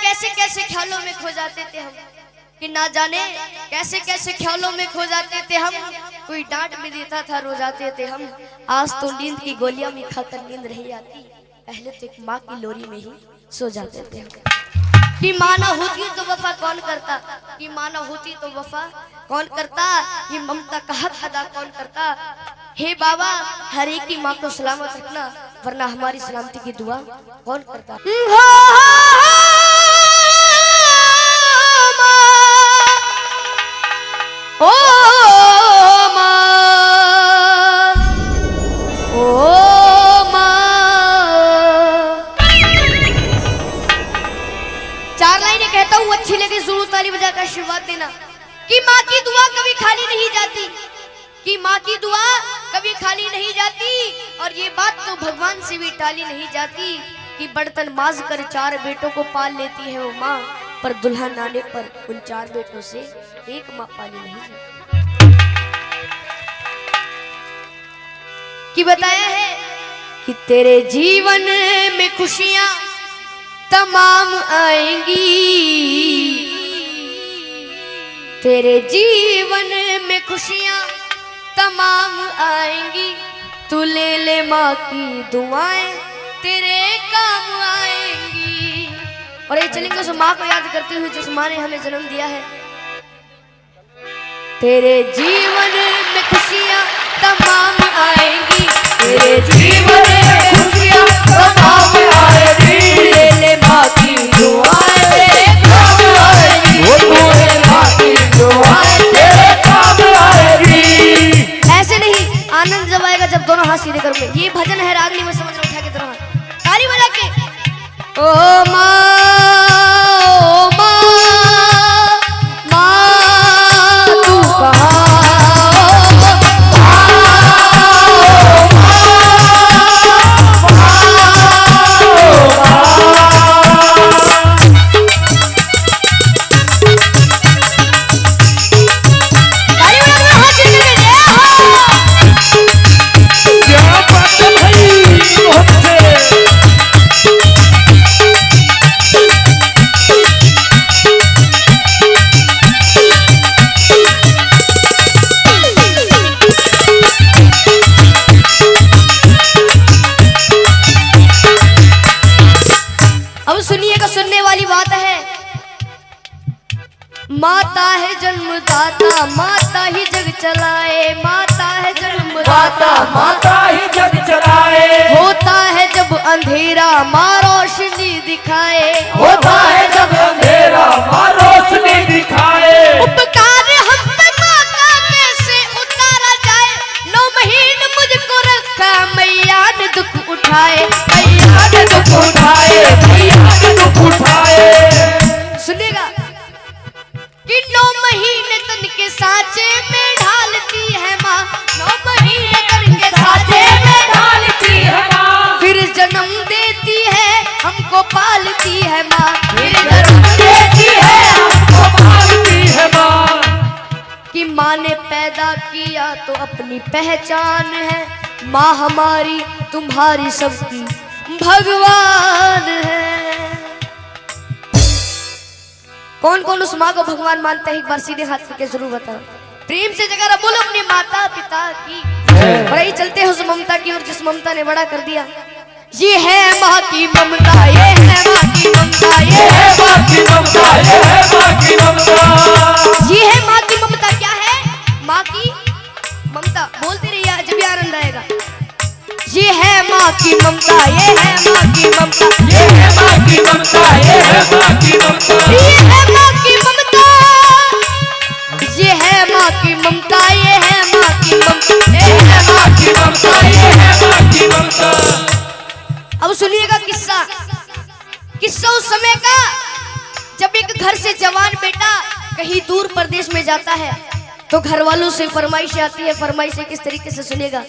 कैसे कैसे ख्यालों में खो जाते थे हम, कि ना जाने कैसे कैसे ख्यालों में खो जाते थे हम। कोई डांट भी देता था रो जाते थे हम। आज तो नींद की गोलियां भी खाकर नींद नहीं आती, पहले तो एक माँ की लोरी में ही सो जाते थे हम। कि माँ ना होती तो वफा कौन करता, कि माँ ना होती तो वफा कौन करता, ये ममता का हक अदा कौन करता। हे बाबा हर एक की माँ को सलामत रखना, वरना हमारी सलामती की दुआ कौन करता। ओ माँ, ओ माँ, चार लाइनें कहता हूँ, अच्छी लगे जरूर ताली बजाकर आशीर्वाद देना। कि माँ की दुआ कभी खाली नहीं जाती, कि माँ की दुआ कभी खाली नहीं जाती। और ये बात तो भगवान से भी टाली नहीं जाती, कि बर्तन माज कर चार बेटों को पाल लेती है वो माँ, पर दुल्हन आने पर उन चार बेटों से एक माँ पाली नहीं जाती। कि बताया है कि तेरे जीवन में खुशियां तमाम आएंगी, तेरे जीवन में खुशियां तमाम आएंगी। तू ले ले माँ की दुआएं तेरे काम आएंगी। और ये चलेंगे उस माँ को याद करते हुए जिस माँ ने हमें जन्म दिया है। तेरे जीवन में खुशियां तमाम आएंगी, तेरे जीवन में खुशियां तमाम आएंगी। ले ले माँ की दुआएं तेरे काम आएंगी, ले माँ की दुआएं तेरे काम आएंगी। ऐसे नहीं, आनंद जब आएगा जब दोनों हाथ सीधे करोगे। ये भजन है रागनी में, समझ लो, उठा के दोनों हाथ ताली बजा के। ओ माँ, ओ माँ, माँ तू कहाँ, माता है जन्मदाता, माता ही जग चलाए, माता है जन्मदाता, माता ही जग चलाए। होता है जब अंधेरा माँ रोशनी दिखाए, होता है जब अंधेरा माँ रोशनी दिखाए। उपकार हम पे माँ का कैसे उतारा जाए, 9 महीने मुझको रखा मैया ने दुख उठाए, मैया ने दुख उठाए, मैया ने दुख उठाए। सुनिएगा कि 9 महीने तन के सांचे में ढालती है माँ, 9 महीने तन के सांचे में ढालती है माँ, फिर जन्म देती है हमको पालती है माँ, फिर जन्म देती है हमको पालती है माँ। कि माँ ने पैदा किया तो अपनी पहचान है, माँ हमारी तुम्हारी सबकी भगवान है। कौन कौन उस माँ को भगवान मानता है, एक बार सीधे हाथ करके जरूर बताओ। प्रेम से जगह बोलो अपने माता पिता की। और यही चलते हैं उस ममता की ओर जिस ममता ने बड़ा कर दिया। ये है माँ की ममता, ये है माँ की ममता, ये है माँ की ममता, ये है माँ की ममता, ये है माँ की ममता। क्या है माँ की ममता? बोलते रहिए जब भी आनंद आएगा। ये है माँ की ममता, ये है माँ की ममता, ये है माँ की ममता, ये है माँ की ममता, ये है माँ की ममता, ये है माँ की ममता, ये है माँ की ममता, ये है माँ की ममता, ये है माँ की ममता। अब सुनिएगा किस्सा, किस्सा उस समय का जब एक घर से जवान बेटा कहीं दूर प्रदेश में जाता है तो घर वालों से फरमाइश आती है। फरमाइश किस तरीके से सुनेगा।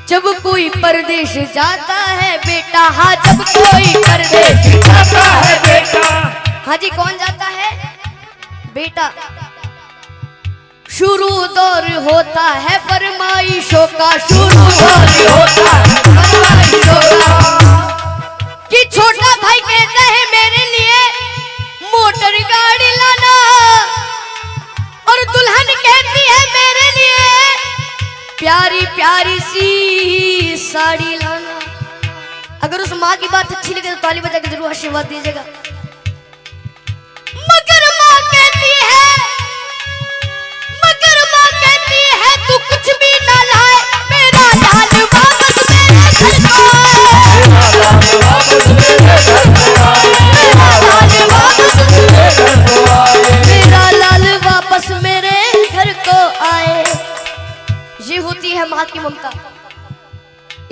जब कोई परदेश जाता है बेटा, हाँ जब कोई परदेश जाता है बेटा, हाँ जी कौन जाता है बेटा। शुरू दौर होता है फरमाइशों का, शुरू दौर होता है फरमाइशों का। कि छोटा भाई कहता है मेरे लिए प्यारी सी साड़ी लाना। अगर उस माँ की बात अच्छी लगे तो ताली बजा के जरूर आशीर्वाद दीजिएगा। मगर माँ कहती है तू कुछ भी ना लाए, मेरा लाल वापस मेरे घर को आए, मेरा लाल वापस मेरे घर को आए, मेरा लाल वापस मेरे घर को आए, मेरा लाल वापस मेरे घर को आए। ये होती है माँ की ममता।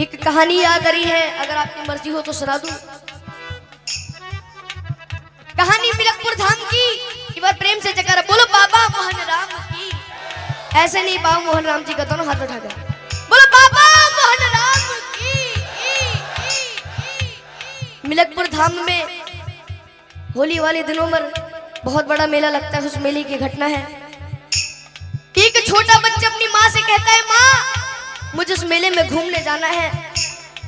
एक कहानी याद आ रही है, अगर आपकी मर्जी हो तो सुना दूं। कहानी मिलकपुर धाम की। एक बार प्रेम से जयकारा बोलो बाबा मोहन राम की। ऐसे नहीं, बाबा मोहन राम जी का दोनों हाथ उठाकर बोलो बाबा मोहन राम की। मिलकपुर धाम में होली वाले दिनों में बहुत बड़ा मेला लगता है। उस मेले की घटना है, एक छोटा बच्चा अपनी माँ से कहता है माँ मुझे उस मेले में घूमने जाना है।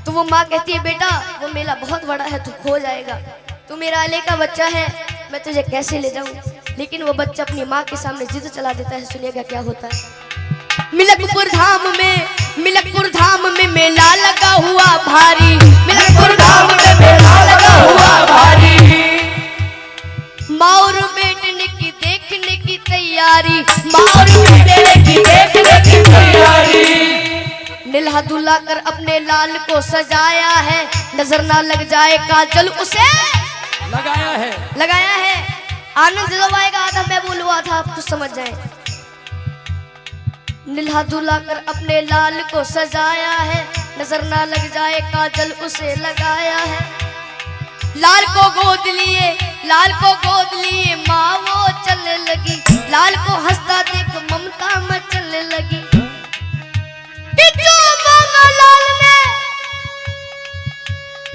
तो वो माँ कहती है बेटा वो मेला बहुत बड़ा है, तू खो जाएगा, तू मेरा अले का बच्चा है, मैं तुझे कैसे ले जाऊं। लेकिन वो बच्चा अपनी माँ के सामने जिद चला देता है। सुनिएगा क्या होता है। मिलकपुर धाम में मेला लगा हुआ भारी, मिलकपुर धाम में मेला लगा हुआ भारी। माँ और बेटने की देखने की तैयारी, माँ और बेटने की देखने की तैयारी। निल्हा दुल्हा कर अपने लाल को सजाया है, नजर ना लग जाए काजल उसे लगाया है। आनंद जब आएगा आधा मैं बोलुआ था, आप तो समझ जाए। निल्हा दुल्हा कर अपने लाल को सजाया है, नजर ना लग जाए काजल उसे लगाया है। लाल को गोद लिए माँ वो चलने लगी, लाल को हंसता देख ममता मचलने लगी। कि जो मांगा लाल ने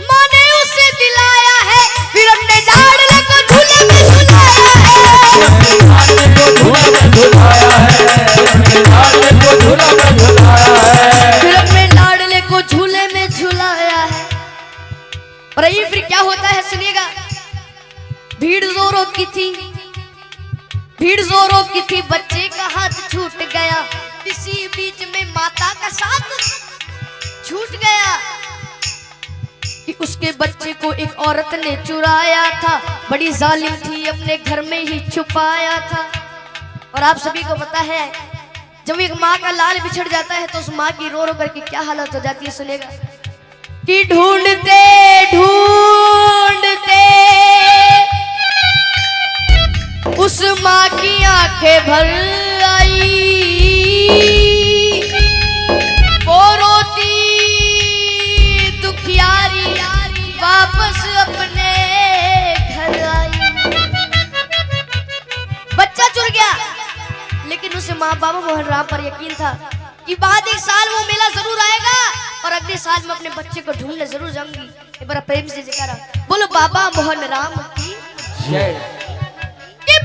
माँ ने उसे दिलाया है, फिर अपने लाडले को झूले में झुलाया है, फिर अपने लाडले को झूले में झुलाया है। और ये फिर क्या होता है सुनिएगा। भीड़ जोरों की थी, बच्चे का हाथ छूट गया, इसी बीच में माता का साथ छूट गया। कि उसके बच्चे को एक औरत ने चुराया था, बड़ी जालिम थी, अपने घर में ही छुपाया था। और आप सभी को पता है जब एक माँ का लाल बिछड़ जाता है तो उस माँ की रो रो करके क्या हालत हो जाती है। सुनेगा कि ढूंढते उस माँ की आंखें भर आई, वो रोती दुखियारी वापस अपने घर आई। बच्चा चुर गया, लेकिन उसे माँ बाबा मोहन राम पर यकीन था कि बाद एक साल वो मेला जरूर आएगा और अगले साल मैं अपने बच्चे को ढूंढने जरूर जाऊंगी। एक बार प्रेम से जयकारा बोलो बाबा मोहन राम की जय।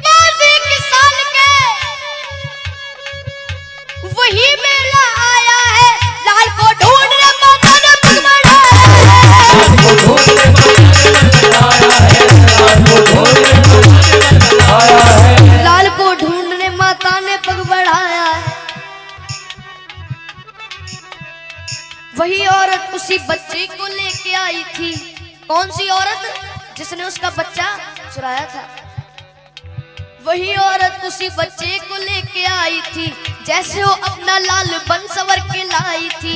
बाद एक साल के वही मेला आया है, लाल को ढूंढने माता ने पग बढ़ाया है, लाल को ढूंढने माता ने पग बढ़ाया है। वही औरत उसी बच्चे को लेके आई थी। कौन सी औरत? जिसने उसका बच्चा चुराया था। वही औरत उसी बच्चे को लेके आई थी, जैसे वो अपना लाल बन सवर के लाई थी।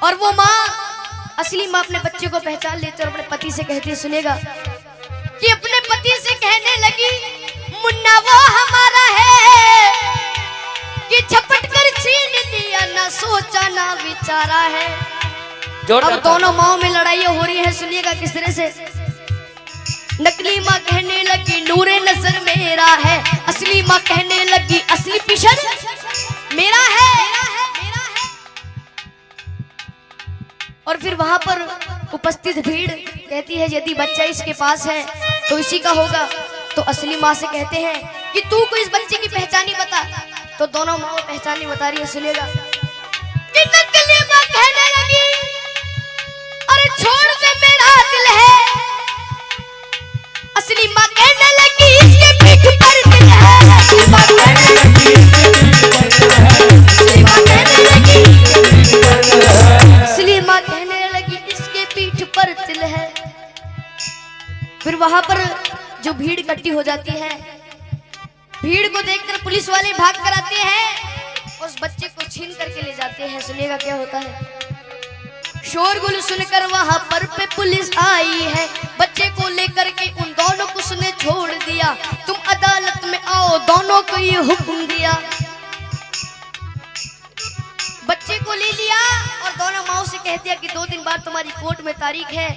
और वो माँ, असली माँ अपने बच्चे को पहचान लेते और अपने पति से कहती है। सुनेगा कि अपने पति से कहने लगी मुन्ना वो हमारा है कि झपट कर छीन लिया, ना सोचा ना विचारा है। अब दोनों माओ में लड़ाइयाँ हो रही है। सुनिएगा किस तरह से। नकली माँ कहने लगी नूरे नजर मेरा है, असली माँ कहने लगी असली पिशन मेरा है। और फिर वहां पर उपस्थित भीड़ कहती है यदि बच्चा इसके पास है तो इसी का होगा। तो असली माँ से कहते हैं कि तू को इस बच्चे की पहचानी बता। तो दोनों माँ पहचानी बता रही है। सुनेगा कि नकली माँ कहने लगी अरे छोड़ दे मेरा दिल है, असली माँ कहने लगी इसके पीठ पर दिल है, असली माँ कहने लगी फिर वहां पर जो भीड़ इकट्ठी हो जाती है, भीड़ को देखकर पुलिस वाले भाग कर आते हैं, उस बच्चे को छीन करके ले जाते हैं। सुनिएगा क्या होता है। शोरगुल सुनकर वहां पर पे पुलिस आई है, बच्चे को लेकर के उन दोनों को उसने छोड़ दिया। तुम अदालत में आओ, दोनों को ये हुक्म दिया। बच्चे को ले लिया और दोनों माओ से कह दिया कि 2 दिन बाद तुम्हारी कोर्ट में तारीख है,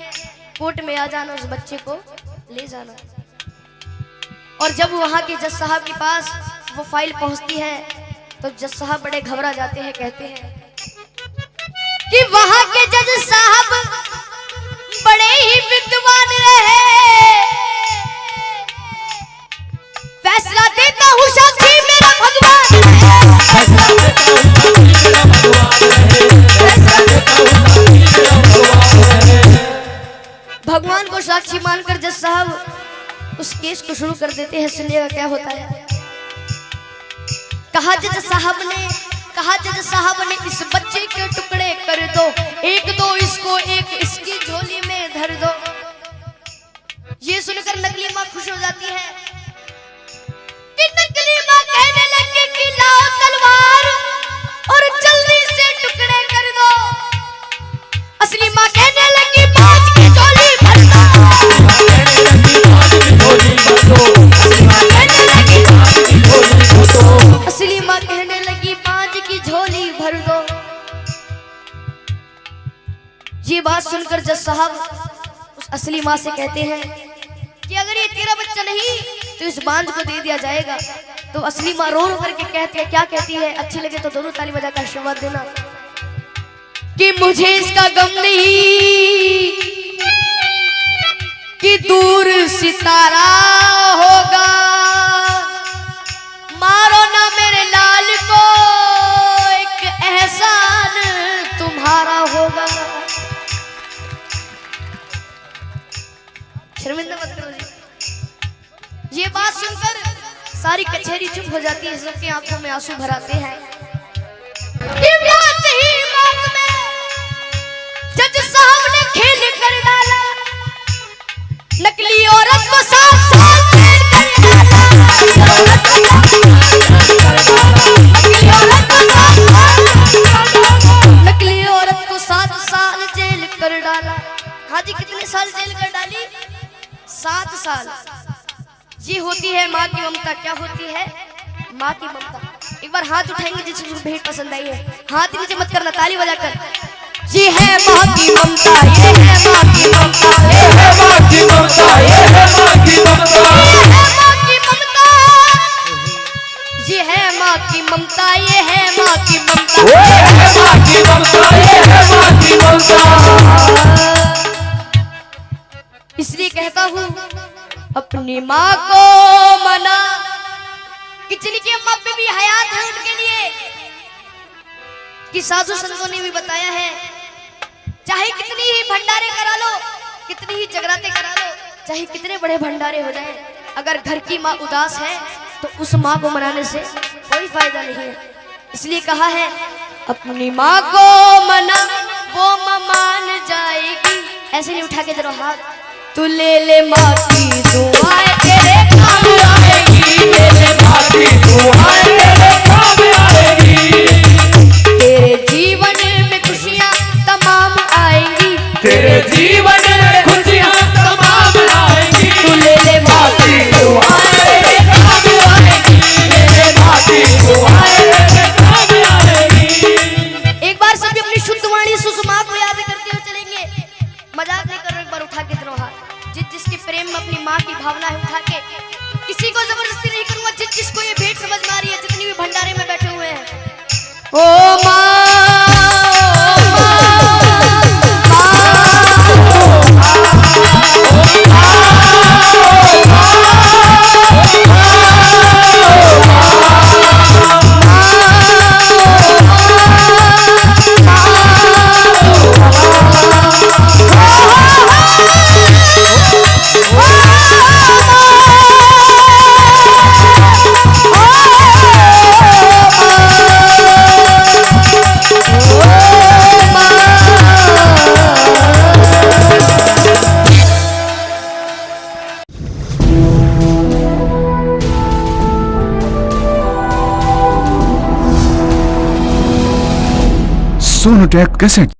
कोर्ट में आ जाना, उस बच्चे को ले जाना। और जब वहां के जज साहब के पास वो फाइल पहुंचती है तो जज साहब बड़े घबरा जाते हैं, कहते हैं कि वहां के जज साहब बड़े ही विद्वान रहे, फैसला देता हूं साक्षी मेरा भगवान भगवान को साक्षी मानकर जज साहब उस केस को शुरू कर देते हैं। सुनिएगा क्या होता है। कहा जज साहब ने इस बच्चे के टुकड़े कर दो, एक दो इसको, एक इसकी झोली में धर दो। ये सुनकर नकली माँ खुश हो जाती है कि नकली माँ कहने लगी कि लाओ तलवार और जल्दी से टुकड़े कर दो। असली माँ कहने लगी बाज की झोली भर दो। असली माँ कहने लगी बाज की झोली भर दो। ये बात सुनकर जज साहब उस असली माँ से कहते हैं कि अगर ये तेरा बच्चा नहीं तो इस बांझ को दे दिया जाएगा। तो असली माँ रो रो करके कहती है, क्या कहती है, अच्छी लगे तो दोनों ताली बजाकर आशीर्वाद देना कि मुझे इसका गम नहीं कि दूर सितारा होगा, मारो ना मेरे लाल को, एक एहसान तुम्हारा होगा। शर्मिंदा मत करो जी। ये बात सुनकर सारी कचहरी चुप हो जाती है, सबकी आंखों में आंसू भर आते हैं। जज साहब ने खेल कर डाला, नकली औरत को 7 साल जेल कर डाला। नकली औरत को 7 साल जेल कर डाला। हाँ जी, कितने साल जेल कर डाली? 7 साल। ये होती है माँ की ममता। क्या होती है? माँ की ममता। एक बार हाथ उठाएंगे जिसको भेंट पसंद आई है, हाथ नीचे मत करना, ताली बजाकर। ये है माँ की ममता, ये है माँ की ममता, ये है माँ की ममता, ये है माँ की ममता, ये है माँ की ममता, ये है माँ की ममता, ये है माँ की ममता, ये है माँ की ममता। इसलिए कहता हूँ अपनी माँ को मना कि जिनकी अम्मा पे भी हयात है उनके लिए, कि साधु संतों ने भी बताया है, चाहे कितनी ही भंडारे करा लो, कितनी ही जगराते करा लो, चाहे कितने बड़े भंडारे हो जाए, अगर घर की माँ उदास है तो उस माँ को मनाने से कोई फायदा नहीं है। इसलिए कहा है अपनी माँ को मना, वो माँ मान जाएगी। ऐसे नहीं उठा के जरा हाथ, तू ले ले माँ की दुआएं तेरे काम आएगी, ले ले माँ की दुआएं तेरे काम आएगी। तेरे जीवन में खुशियाँ तमाम आएंगी, तेरे जीवन में खुशियाँ तमाम आएंगी। तू ले ले माँ की दुआएं तेरे काम आएगी, ले ले माँ की दुआएं तेरे काम आएगी। एक बार सभी अपनी शुद्ध वाणी सुषमा को याद करते हुए चलेंगे। मजाक नहीं कर रहे, एक बार उठा के दोनों हाथ। जिसके प्रेम में अपनी माँ की भावना है उठा के, किसी को जबरदस्ती नहीं करूंगा। जिसको ये भेंट समझ में आ रही है, जितनी भी भंडारे में बैठे हुए हैं, ओ माँ सोनोटेक कैसेट।